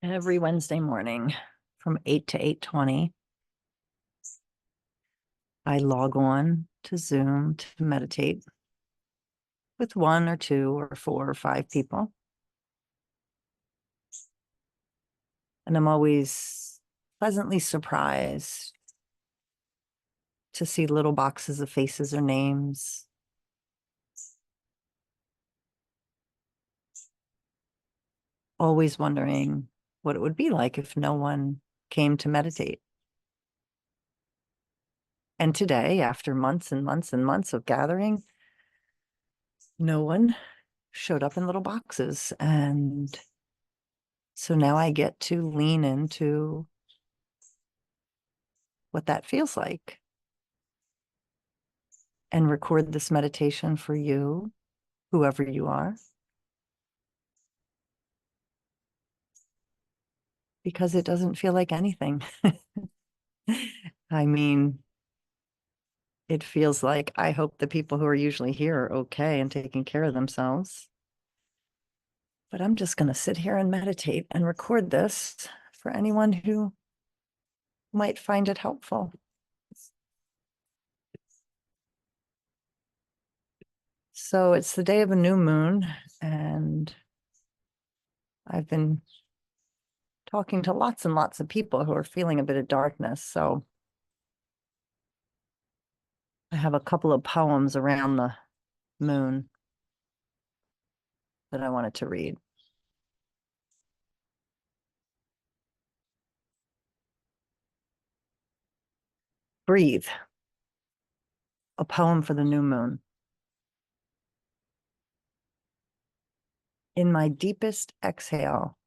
Every Wednesday morning from 8 to 8:20, I log on to Zoom to meditate with one or two or four or five people. And I'm always pleasantly surprised to see little boxes of faces or names. Always wondering what it would be like if no one came to meditate. And today, after months and months and months of gathering, no one showed up in little boxes. And so now I get to lean into what that feels like and record this meditation for you, whoever you are, because it doesn't feel like anything. I mean, it feels like I hope the people who are usually here are okay and taking care of themselves. But I'm just going to sit here and meditate and record this for anyone who might find it helpful. So it's the day of a new moon, and I've been talking to lots and lots of people who are feeling a bit of darkness. So I have a couple of poems around the moon that I wanted to read. Breathe, a poem for the new moon. In my deepest exhale,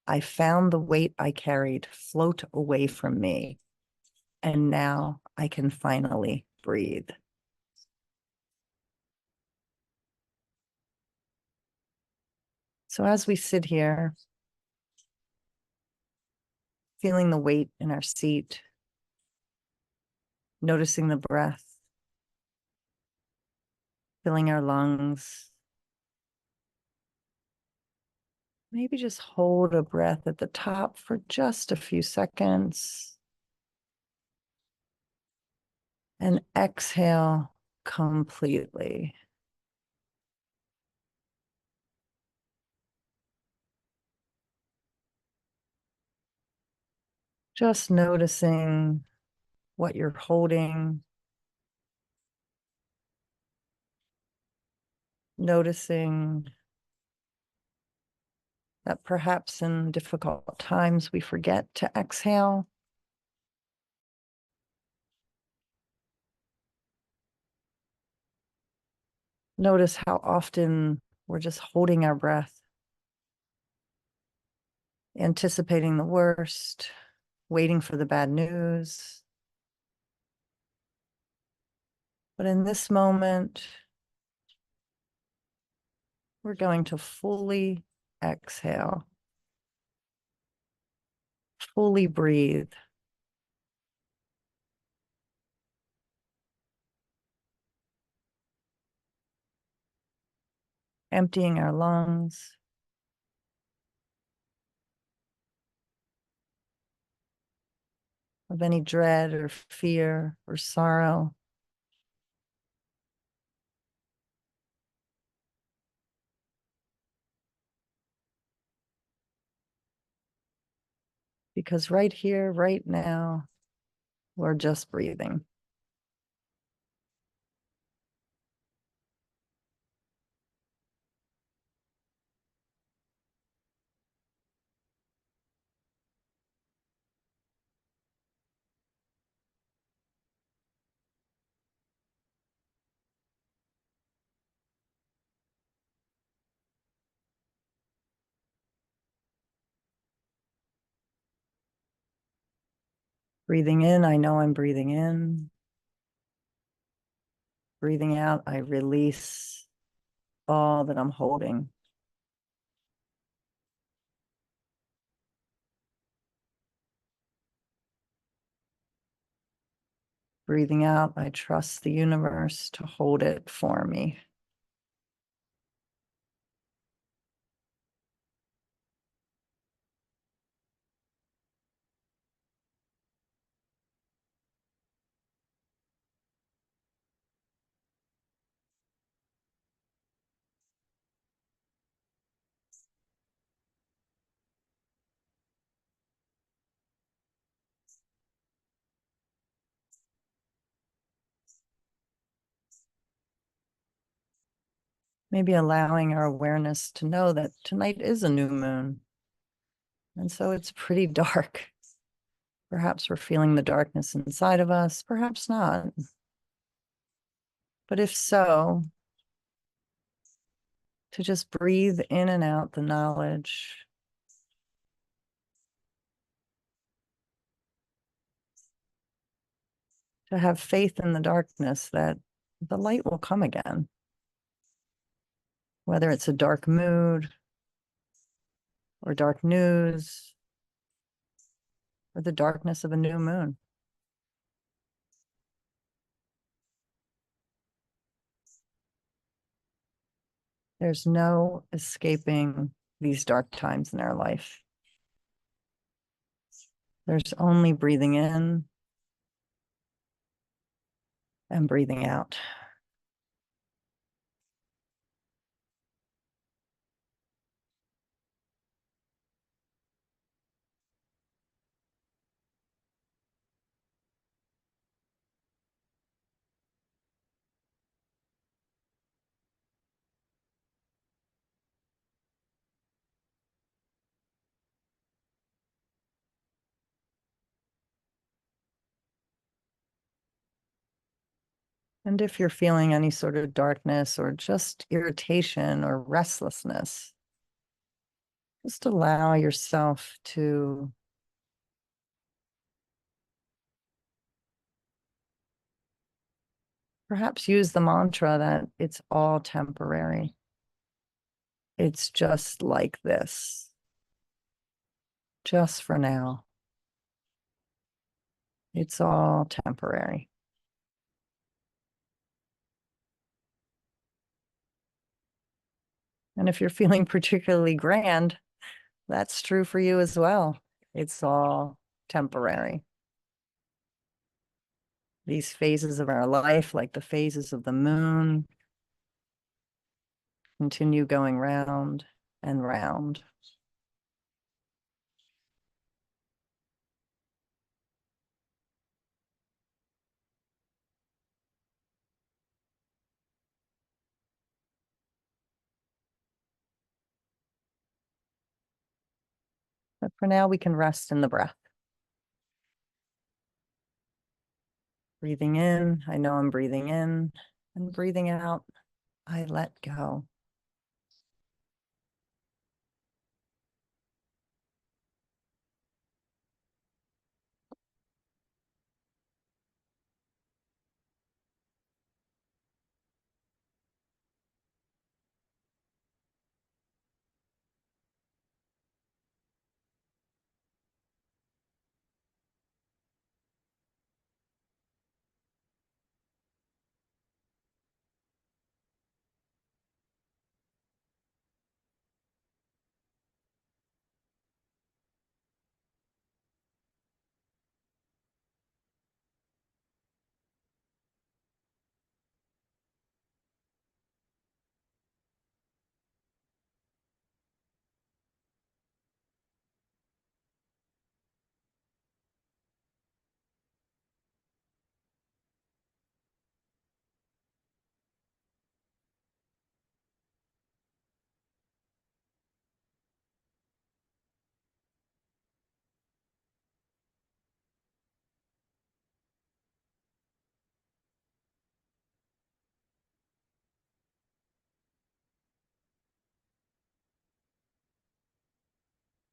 I found the weight I carried float away from me, and now I can finally breathe. So as we sit here, feeling the weight in our seat, noticing the breath, filling our lungs, maybe just hold a breath at the top for just a few seconds and exhale completely. Just noticing what you're holding, noticing that perhaps in difficult times we forget to exhale. Notice how often we're just holding our breath, anticipating the worst, waiting for the bad news. But in this moment, we're going to fully exhale, fully breathe, emptying our lungs, of any dread or fear or sorrow. Because right here, right now, we're just breathing. Breathing in, I know I'm breathing in. Breathing out, I release all that I'm holding. Breathing out, I trust the universe to hold it for me. Maybe allowing our awareness to know that tonight is a new moon. And so it's pretty dark. Perhaps we're feeling the darkness inside of us, perhaps not. But if so, to just breathe in and out the knowledge to have faith in the darkness that the light will come again. Whether it's a dark mood or dark news or the darkness of a new moon. There's no escaping these dark times in our life. There's only breathing in and breathing out. And if you're feeling any sort of darkness or just irritation or restlessness, just allow yourself to perhaps use the mantra that it's all temporary. It's just like this, just for now. It's all temporary. And if you're feeling particularly grand, that's true for you as well. It's all temporary. These phases of our life, like the phases of the moon, continue going round and round. But for now, we can rest in the breath. Breathing in, I know I'm breathing in, and breathing out, I let go.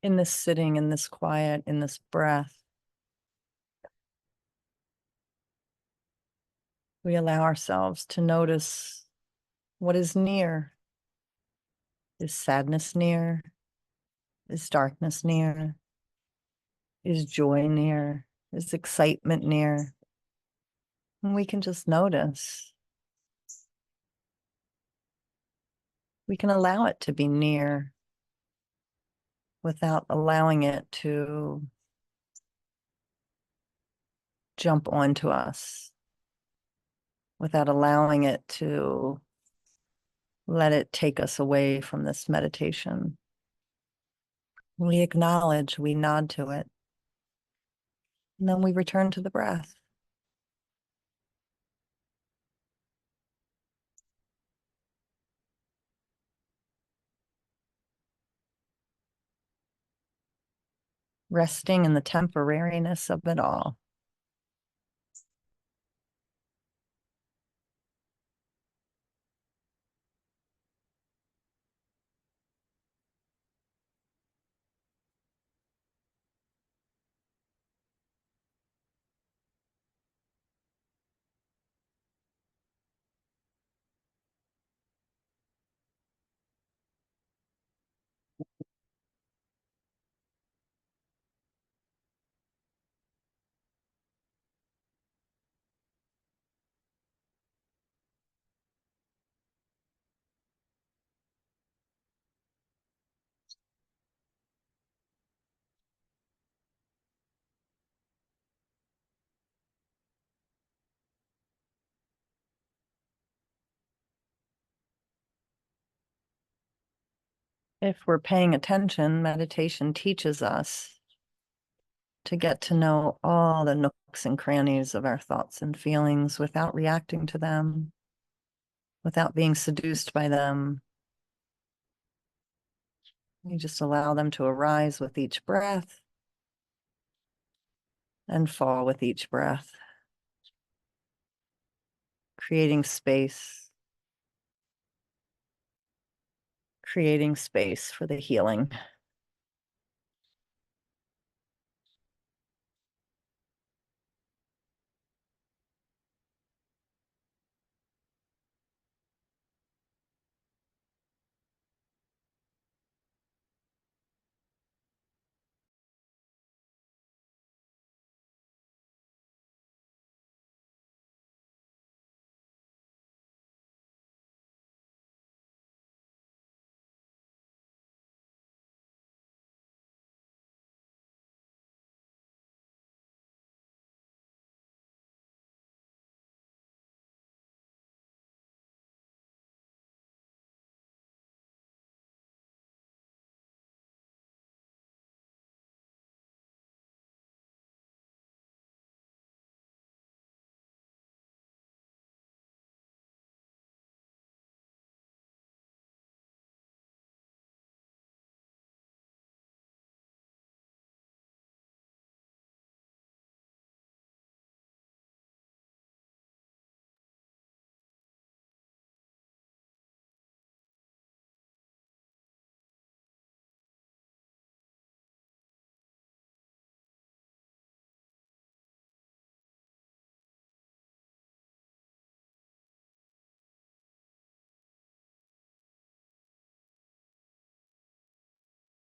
In this sitting, in this quiet, in this breath, we allow ourselves to notice what is near. Is sadness near? Is darkness near? Is joy near? Is excitement near? And we can just notice. We can allow it to be near without allowing it to jump onto us, without allowing it to let it take us away from this meditation. We acknowledge, we nod to it, and then we return to the breath. resting in the temporariness of it all. If we're paying attention, meditation teaches us to get to know all the nooks and crannies of our thoughts and feelings without reacting to them, without being seduced by them. You just allow them to arise with each breath and fall with each breath, creating space for the healing.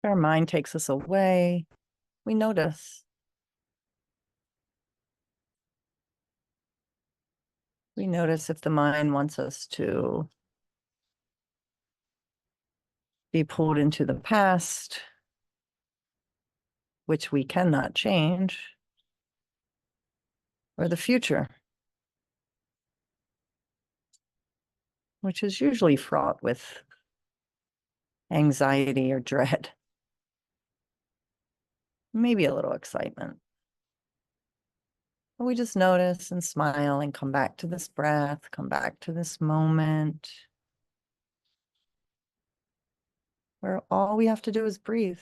Our mind takes us away. We notice. We notice if the mind wants us to be pulled into the past, which we cannot change, or the future, which is usually fraught with anxiety or dread, maybe a little excitement. But we just notice and smile and come back to this breath, come back to this moment where all we have to do is breathe.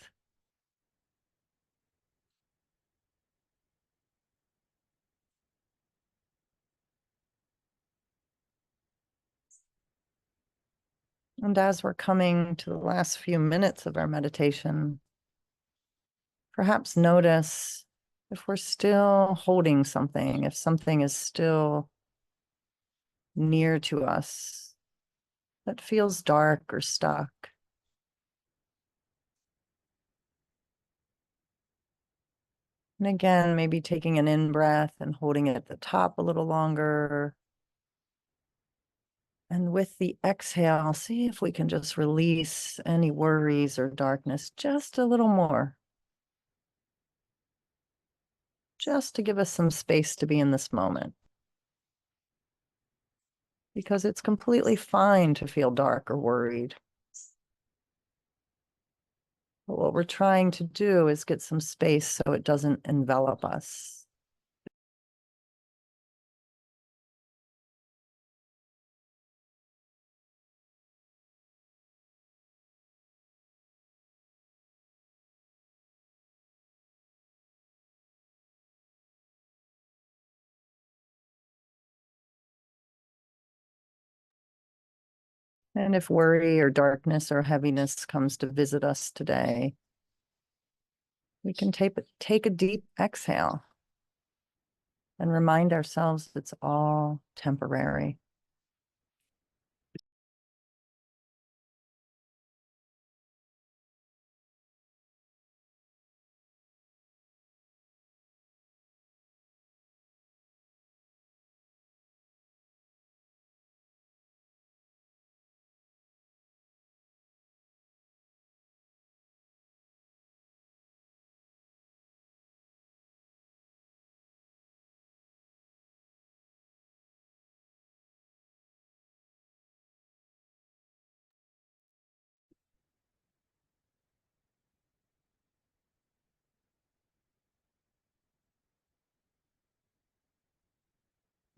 And as we're coming to the last few minutes of our meditation, perhaps notice if we're still holding something, if something is still near to us that feels dark or stuck. And again, maybe taking an in breath and holding it at the top a little longer. And with the exhale, see if we can just release any worries or darkness just a little more, just to give us some space to be in this moment. Because it's completely fine to feel dark or worried. But what we're trying to do is get some space so it doesn't envelop us. And if worry or darkness or heaviness comes to visit us today, we can take a deep exhale and remind ourselves it's all temporary.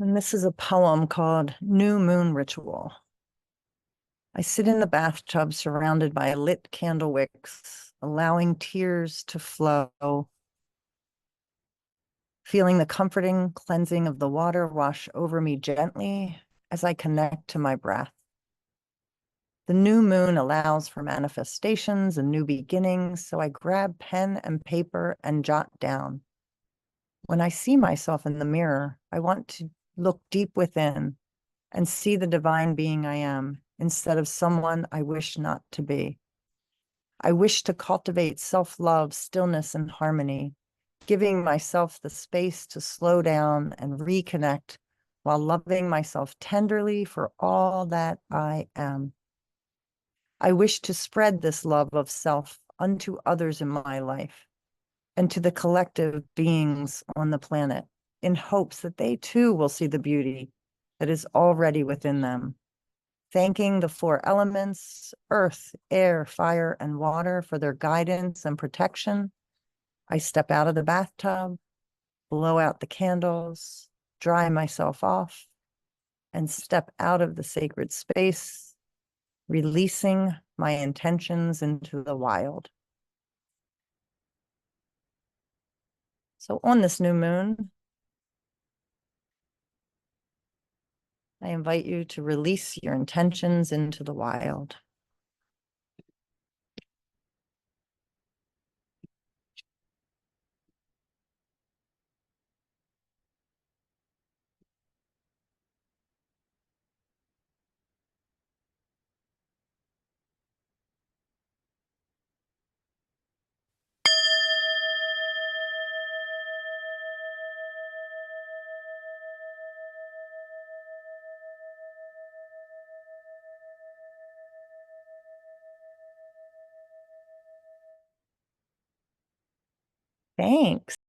And this is a poem called New Moon Ritual. I sit in the bathtub surrounded by lit candle wicks, allowing tears to flow, feeling the comforting cleansing of the water wash over me gently as I connect to my breath. The new moon allows for manifestations and new beginnings, so I grab pen and paper and jot down. When I see myself in the mirror, I want to look deep within and see the divine being I am instead of someone I wish not to be. I wish to cultivate self-love, stillness, and harmony, giving myself the space to slow down and reconnect while loving myself tenderly for all that I am. I wish to spread this love of self unto others in my life and to the collective beings on the planet in hopes that they too will see the beauty that is already within them. Thanking the four elements, earth, air, fire, and water for their guidance and protection, I step out of the bathtub, blow out the candles, dry myself off, and step out of the sacred space, releasing my intentions into the wild. So on this new moon, I invite you to release your intentions into the wild. Thanks.